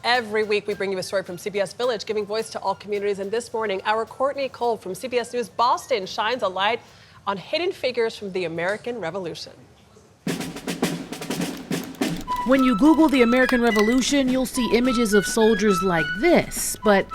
Every week we bring you a story from CBS Village, giving voice to all communities. And this morning, our Courtney Cole from CBS News Boston shines a light on hidden figures from the American Revolution. When you Google the American Revolution, you'll see images of soldiers like this. But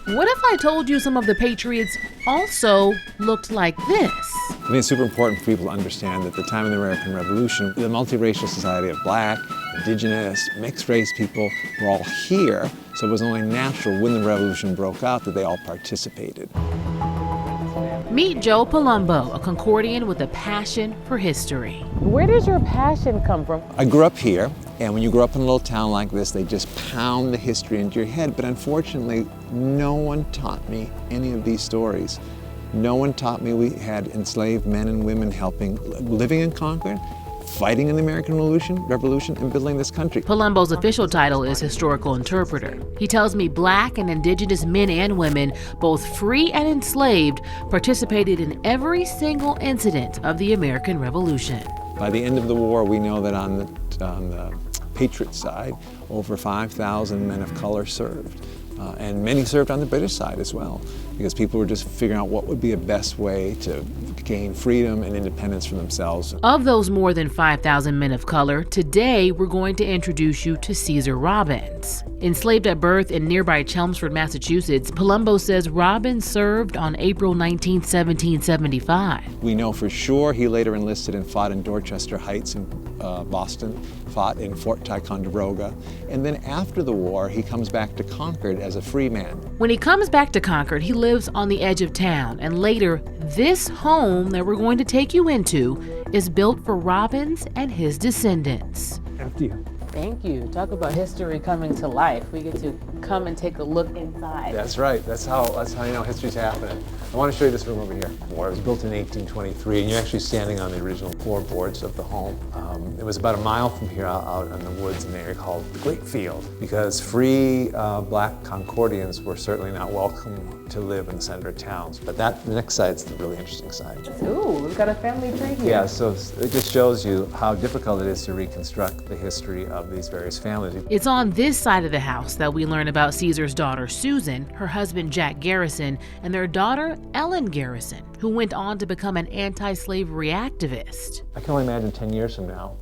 what if I told you some of the patriots also looked like this? I think it's super important for people to understand that at the time of the American Revolution, the multiracial society of Black, Indigenous, mixed-race people were all here, so it was only natural when the revolution broke out that they all participated. Meet Joe Palumbo, a Concordian with a passion for history. Where does your passion come from? I grew up here, and when you grow up in a little town like this, they just pound the history into your head. But unfortunately, no one taught me any of these stories. No one taught me we had enslaved men and women living in Concord, fighting in the American Revolution, and building this country. Palumbo's official title is historical interpreter. He tells me Black and Indigenous men and women, both free and enslaved, participated in every single incident of the American Revolution. By the end of the war, we know that on the patriot side, over 5,000 men of color served. And many served on the British side as well, because people were just figuring out what would be a best way to gain freedom and independence for themselves. Of those more than 5,000 men of color, today we're going to introduce you to Caesar Robbins. Enslaved at birth in nearby Chelmsford, Massachusetts, Palumbo says Robbins served on April 19, 1775. We know for sure he later enlisted and fought in Dorchester Heights in Boston, fought in Fort Ticonderoga, and then after the war he comes back to Concord as a free man. When he comes back to Concord, he lives on the edge of town, and later this home that we're going to take you into is built for Robbins and his descendants. After you. Thank you. Talk about history coming to life. We get to come and take a look inside. That's right. That's how you know history's happening. I want to show you this room over here. It was built in 1823, and you're actually standing on the original floorboards of the home. It was about a mile from here out in the woods in an area called the Great Field, because free Black Concordians were certainly not welcome to live in the center of towns. But the next side's the really interesting side. Ooh, we've got a family tree here. Yeah, so it just shows you how difficult it is to reconstruct the history of these various families. It's on this side of the house that we learn about Caesar's daughter Susan, her husband Jack Garrison, and their daughter Ellen Garrison, who went on to become an anti-slavery activist. I can only imagine 10 years from now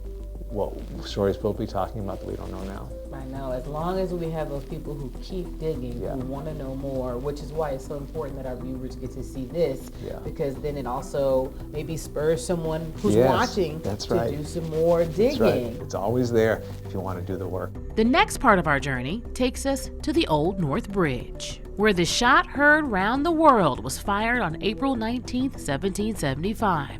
what stories we'll be talking about that we don't know now. I know, as long as we have those people who keep digging, who want to know more, which is why it's so important that our viewers get to see this, because then it also maybe spurs someone who's watching to do some more digging. That's right. It's always there if you want to do the work. The next part of our journey takes us to the Old North Bridge, where the shot heard round the world was fired on April 19, 1775.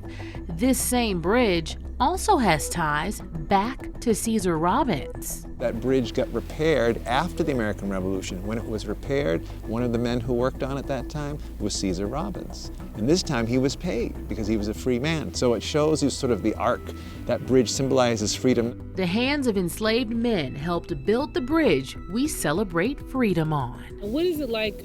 This same bridge also has ties back to Caesar Robbins. That bridge got repaired after the American Revolution. When it was repaired, one of the men who worked on it that time was Caesar Robbins. And this time he was paid because he was a free man. So it shows you sort of the arc. That bridge symbolizes freedom. The hands of enslaved men helped build the bridge we celebrate freedom on. What is it like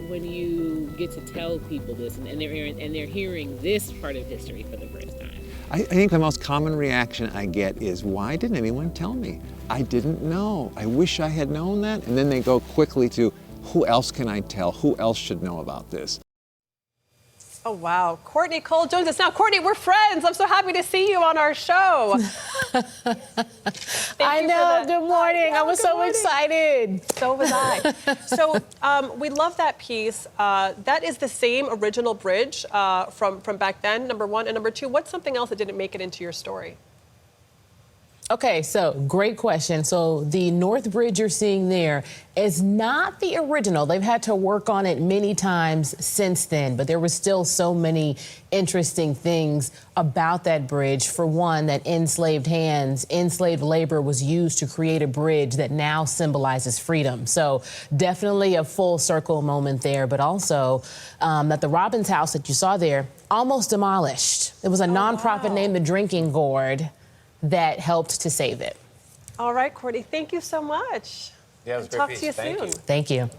when you get to tell people this and they're hearing this part of history for the first time? I think the most common reaction I get is, why didn't anyone tell me? I didn't know. I wish I had known that. And then they go quickly to, who else can I tell? Who else should know about this? Oh, wow. Courtney Cole joins us now. Courtney, we're friends. I'm so happy to see you on our show. I know. Good morning. I was so excited. So was I. So we love that piece. That is the same original bridge from back then, number one. And number two, what's something else that didn't make it into your story? Okay, so great question. So the North Bridge you're seeing there is not the original. They've had to work on it many times since then, but there were still so many interesting things about that bridge. For one, that enslaved labor was used to create a bridge that now symbolizes freedom. So definitely a full circle moment there, but also that the Robbins house that you saw there, almost demolished. It was a nonprofit named the Drinking Gourd that helped to save it. All right, Courtney, thank you so much. Yeah, it was a great Talk piece. to you Thank soon. you. Thank you.